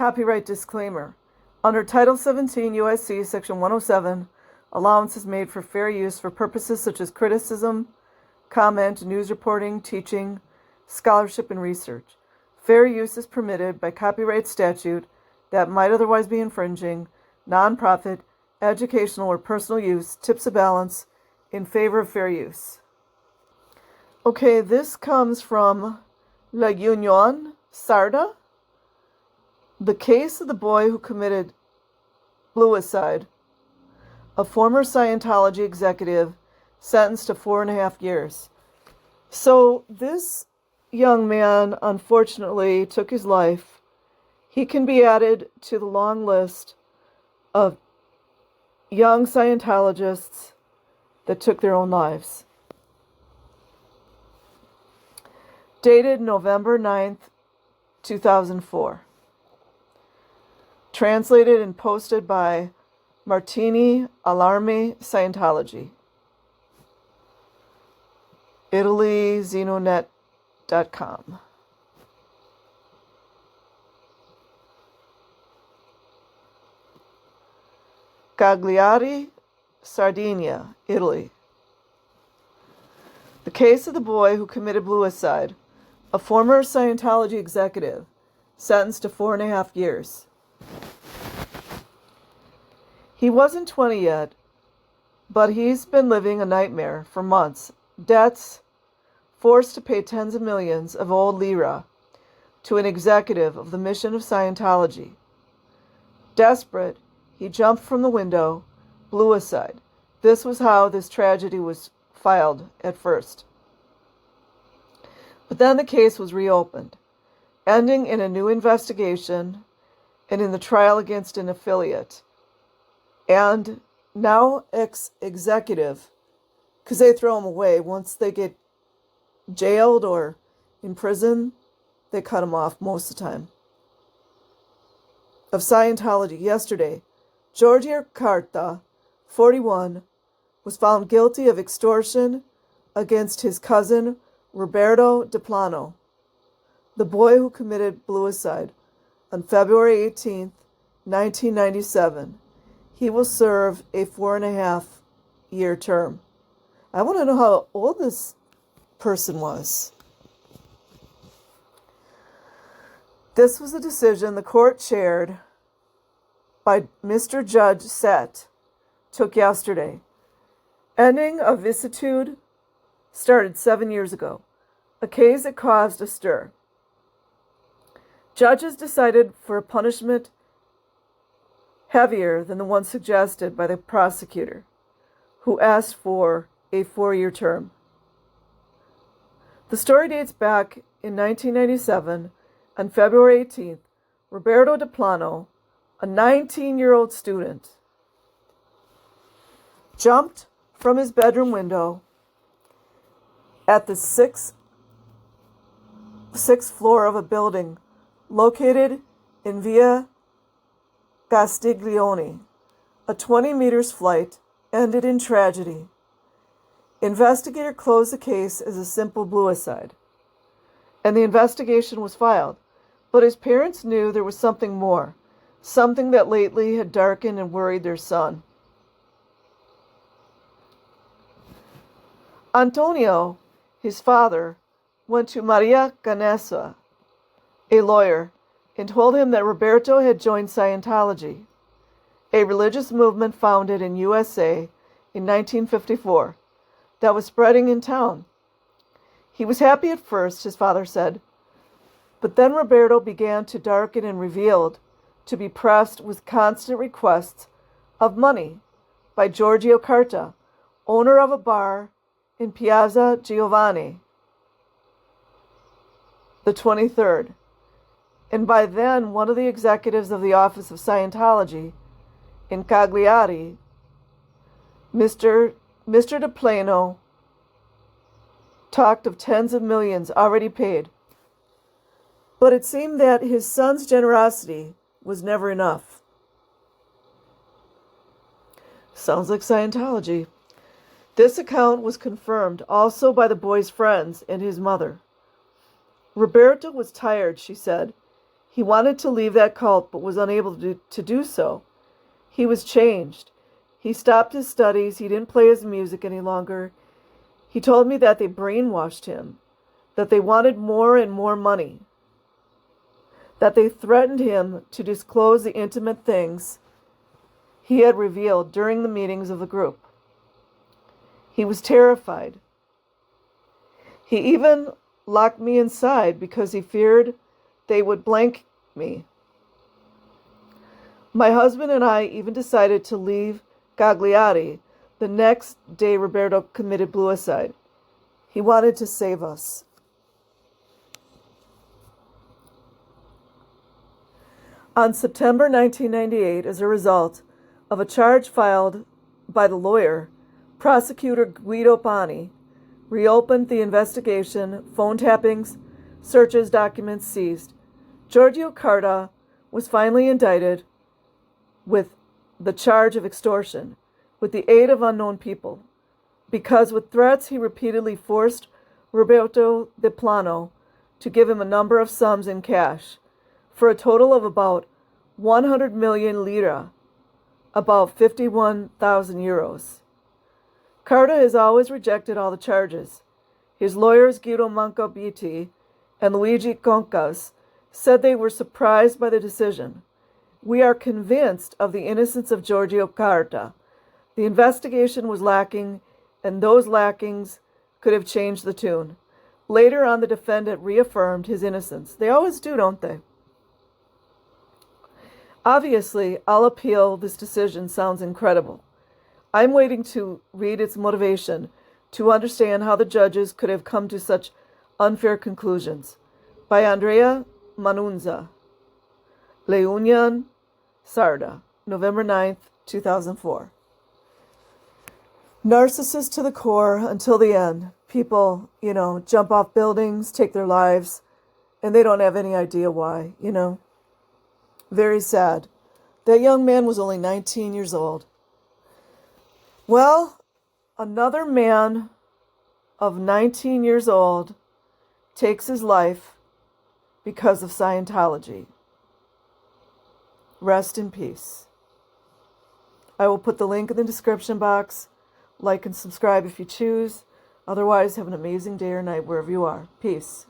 Copyright disclaimer. Under Title 17 U.S.C. Section 107, allowance is made for fair use for purposes such as criticism, comment, news reporting, teaching, scholarship, and research. Fair use is permitted by copyright statute that might otherwise be infringing. Nonprofit, educational, or personal use tips a balance in favor of fair use. Okay, this comes from La Union Sarda. The case of the boy who committed bluicide, a former Scientology executive sentenced to 4.5 years. So this young man unfortunately took his life. He can be added to the long list of young Scientologists that took their own lives. Dated November 9th, 2004. Translated and posted by Martini Allarme Scientology. ItalyXenonet.com. Cagliari, Sardinia, Italy. The case of the boy who committed bluicide, a former Scientology executive, sentenced to 4.5 years. He wasn't 20 yet, but he's been living a nightmare for months. Debts, forced to pay tens of millions of old lira to an executive of the mission of Scientology. Desperate, he jumped from the window, bluicide. This was how this tragedy was filed at first. But then the case was reopened, ending in a new investigation and in the trial against an affiliate. And now ex-executive, because they throw them away. Once they get jailed or in prison, they cut them off most of the time. Of Scientology, yesterday, Giorgio Carta, 41, was found guilty of extortion against his cousin Roberto DePlano, the boy who committed bluicide on February 18, 1997. He will serve a 4.5-year term. I want to know how old this person was. This was a decision the court chaired by Mr. Judge Sett took yesterday. Ending of vicissitude started 7 years ago, a case that caused a stir. Judges decided for a punishment heavier than the one suggested by the prosecutor, who asked for a 4-year term. The story dates back in 1997. On February 18th, Roberto DePlano, a 19-year-old student, jumped from his bedroom window at the sixth floor of a building located in Via Castiglione. A 20 meters flight ended in tragedy. Investigator closed the case as a simple bluicide, and the investigation was filed. But his parents knew there was something more, something that lately had darkened and worried their son. Antonio, his father, went to Maria Canessa, a lawyer, and told him that Roberto had joined Scientology, a religious movement founded in USA in 1954 that was spreading in town. He was happy at first, his father said, but then Roberto began to darken and revealed to be pressed with constant requests of money by Giorgio Carta, owner of a bar in Piazza Giovanni, the 23rd, and by then one of the executives of the Office of Scientology in Cagliari. Mr. DePlano talked of tens of millions already paid, but it seemed that his son's generosity was never enough. Sounds like Scientology. This account was confirmed also by the boy's friends and his mother. Roberto was tired, she said. He wanted to leave that cult but was unable to do so. He was changed. He stopped his studies. He didn't play his music any longer. He told me that they brainwashed him, that they wanted more and more money, that they threatened him to disclose the intimate things he had revealed during the meetings of the group. He was terrified. He even locked me inside because he feared they would blank me. My husband and I even decided to leave Gagliardi the next day Roberto committed suicide. He wanted to save us. On September 1998, as a result of a charge filed by the lawyer, prosecutor Guido Pani reopened the investigation, phone tappings, searches, documents seized. Giorgio Carta was finally indicted with the charge of extortion with the aid of unknown people, because with threats he repeatedly forced Roberto DePlano to give him a number of sums in cash for a total of about 100 million lira, about 51,000 euros. Carta has always rejected all the charges. His lawyers Guido Mancabiti and Luigi Concas said they were surprised by the decision. We are convinced of the innocence of Giorgio Carta. The investigation was lacking, and those lackings could have changed the tune. Later on, the defendant reaffirmed his innocence. They always do, don't they? Obviously, I'll appeal. This decision sounds incredible. I'm waiting to read its motivation to understand how the judges could have come to such unfair conclusions. By Andrea Manunza. La Union, Sarda, November 9th, 2004. Narcissists to the core until the end. People, jump off buildings, take their lives, and they don't have any idea why, Very sad. That young man was only 19 years old. Well, another man of 19 years old takes his life because of Scientology. Rest in peace. I will put the link in the description box. Like and subscribe if you choose. Otherwise, have an amazing day or night wherever you are. Peace.